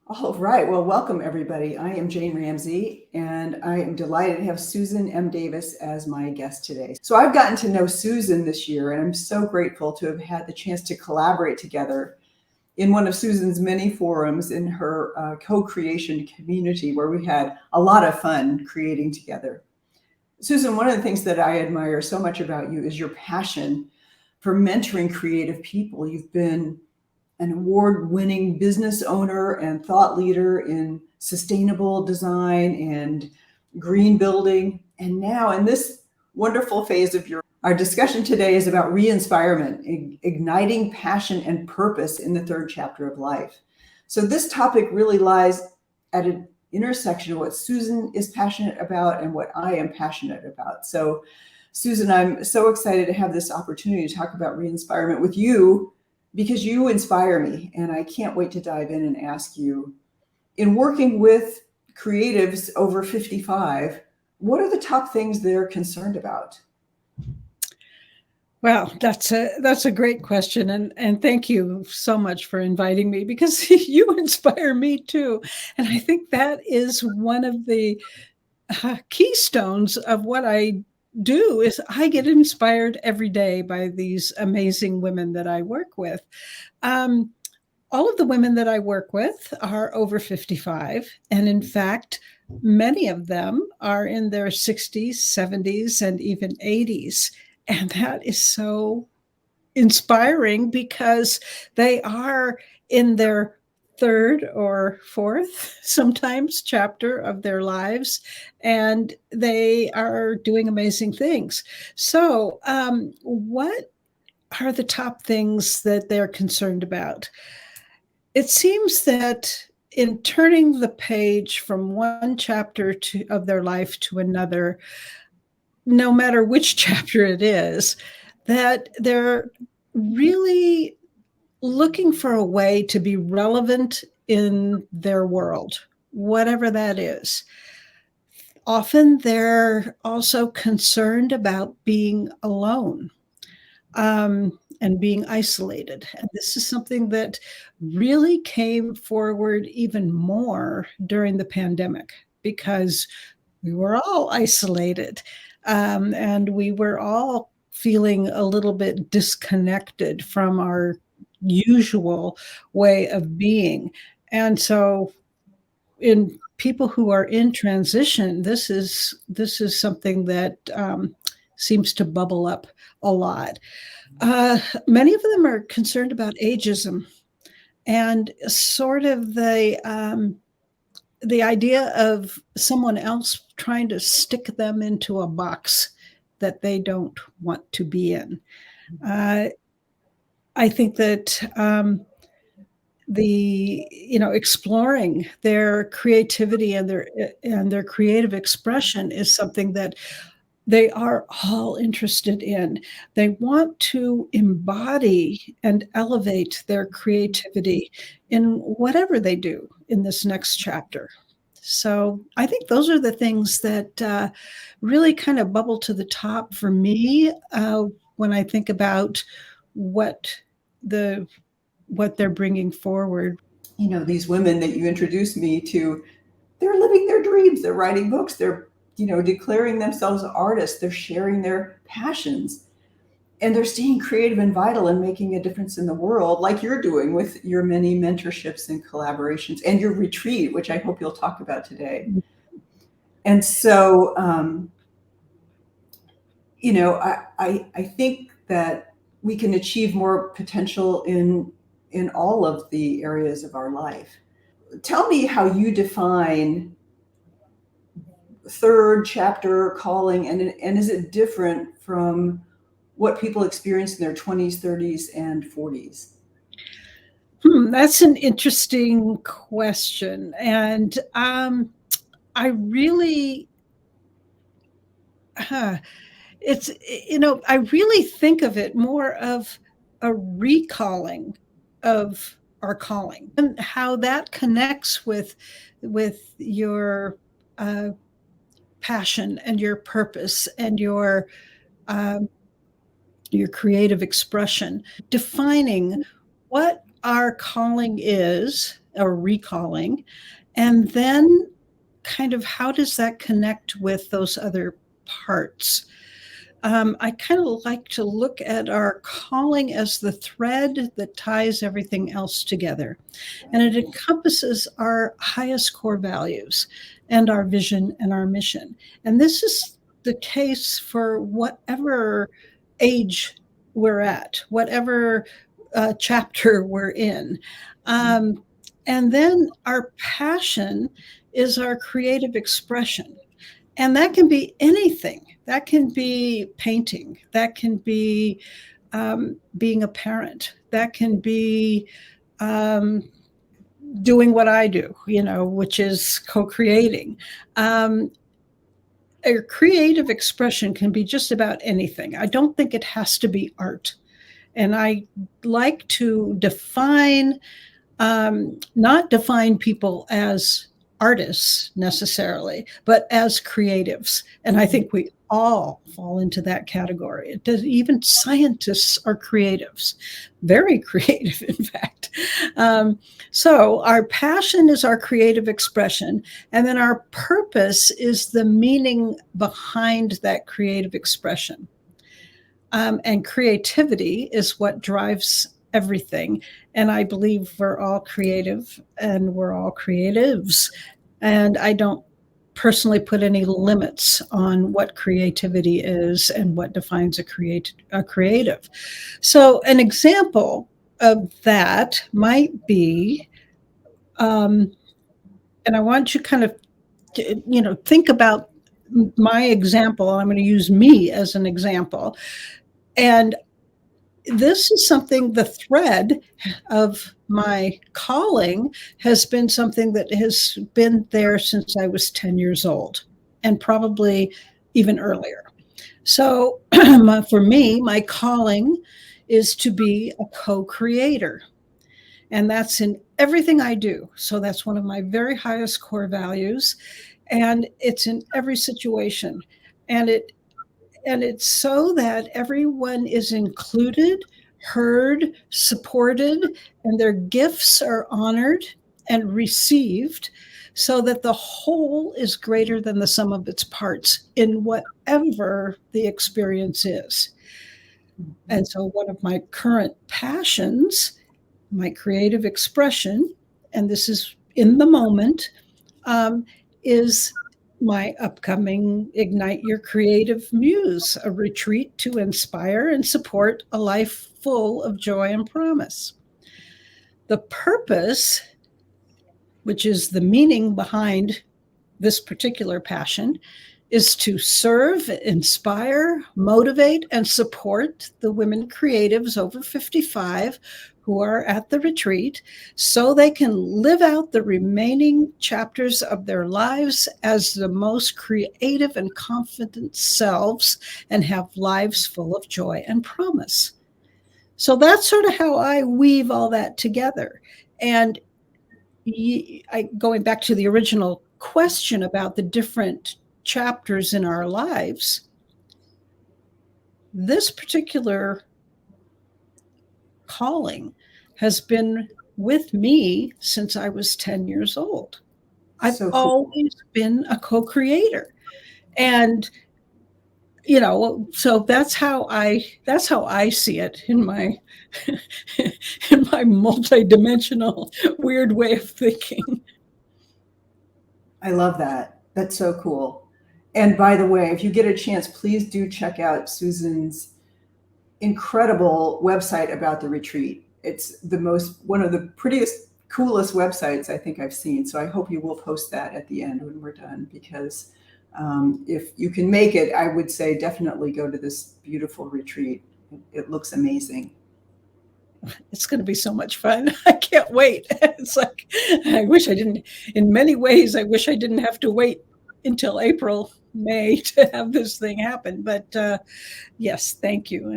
All right. Well, welcome everybody. I am Jane Ramsey, and I am delighted to have Susan M. Davis as my guest today. So I've gotten to know Susan this year, and I'm so grateful to have had the chance to collaborate together in one of Susan's many forums in her co-creation community, where we had a lot of fun creating together. Susan, one of the things that I admire so much about you is your passion for mentoring creative people. You've been an award-winning business owner and thought leader in sustainable design and green building. And now in this wonderful phase of our discussion today is about ReINSPIREment, igniting passion and purpose in the third chapter of life. So this topic really lies at an intersection of what Susan is passionate about and what I am passionate about. So Susan, I'm so excited to have this opportunity to talk about ReINSPIREment with you, because you inspire me, and I can't wait to dive in and ask you, in working with creatives over 55, what are the top things they're concerned about? Well, that's a great question, and thank you so much for inviting me, because you inspire me too, and I think that is one of the keystones of what I do. Is I get inspired every day by these amazing women that I work with. All of the women that I work with are over 55, and in fact, many of them are in their 60s, 70s, and even 80s. And that is so inspiring, because they are in their third or fourth, sometimes, chapter of their lives, and they are doing amazing things. So, what are the top things that they're concerned about? It seems that in turning the page from one chapter of their life to another, no matter which chapter it is, that they're really looking for a way to be relevant in their world, whatever that is. Often they're also concerned about being alone, and being isolated. And this is something that really came forward even more during the pandemic, because we were all isolated, and we were all feeling a little bit disconnected from our usual way of being. And so, in people who are in transition, this is something that seems to bubble up a lot. Many of them are concerned about ageism, and sort of the idea of someone else trying to stick them into a box that they don't want to be in. Uh, I think that exploring their creativity and their creative expression is something that they are all interested in. They want to embody and elevate their creativity in whatever they do in this next chapter. So I think those are the things that really kind of bubble to the top for me when I think about what they're bringing forward. You know, these women that you introduced me to, they're living their dreams. They're writing books. They're, declaring themselves artists. They're sharing their passions. And they're staying creative and vital and making a difference in the world, like you're doing with your many mentorships and collaborations and your retreat, which I hope you'll talk about today. And so, I think that we can achieve more potential in all of the areas of our life. Tell me how you define third chapter calling, and is it different from what people experience in their 20s, 30s, and 40s? That's an interesting question. And I really, I really think of it more of a recalling of our calling, and how that connects with your passion and your purpose and your creative expression. Defining what our calling is, or recalling, and then kind of how does that connect with those other parts? I kind of like to look at our calling as the thread that ties everything else together. And it encompasses our highest core values and our vision and our mission. And this is the case for whatever age we're at, whatever chapter we're in. And then our passion is our creative expression. And that can be anything. That can be painting. That can be being a parent. That can be doing what I do, which is co-creating. A creative expression can be just about anything. I don't think it has to be art. And I like to not define people as artists necessarily, but as creatives. And I think we all fall into that category. Even scientists are creatives, very creative, in fact. So our passion is our creative expression. And then our purpose is the meaning behind that creative expression. And creativity is what drives everything. And I believe we're all creative and we're all creatives. And I don't personally put any limits on what creativity is and what defines a creative. So an example of that might be, and I want you kind of, think about my example. I'm going to use me as an example. And this is something, the thread of my calling has been something that has been there since I was 10 years old, and probably even earlier. So for me, my calling is to be a co-creator. And that's in everything I do. So that's one of my very highest core values. And it's in every situation. And it's so that everyone is included, heard, supported, and their gifts are honored and received, so that the whole is greater than the sum of its parts in whatever the experience is. And so one of my current passions, my creative expression, and this is in the moment, is my upcoming Ignite Your Creative Muse, a retreat to inspire and support a life full of joy and promise. The purpose, which is the meaning behind this particular passion, is to serve, inspire, motivate, and support the women creatives over 55 who are at the retreat so they can live out the remaining chapters of their lives as the most creative and confident selves and have lives full of joy and promise. So that's sort of how I weave all that together. And going back to the original question about the different chapters in our lives, this particular calling has been with me since I was 10 years old. I've always been a co-creator. And so that's how I see it in my multidimensional weird way of thinking. I love that. That's so cool. And by the way, if you get a chance, please do check out Susan's incredible website about the retreat. It's one of the prettiest, coolest websites I think I've seen. So I hope you will post that at the end when we're done, because if you can make it, I would say definitely go to this beautiful retreat. It looks amazing. It's going to be so much fun. I can't wait. It's like, in many ways, I wish I didn't have to wait until April, May to have this thing happen. But yes, thank you.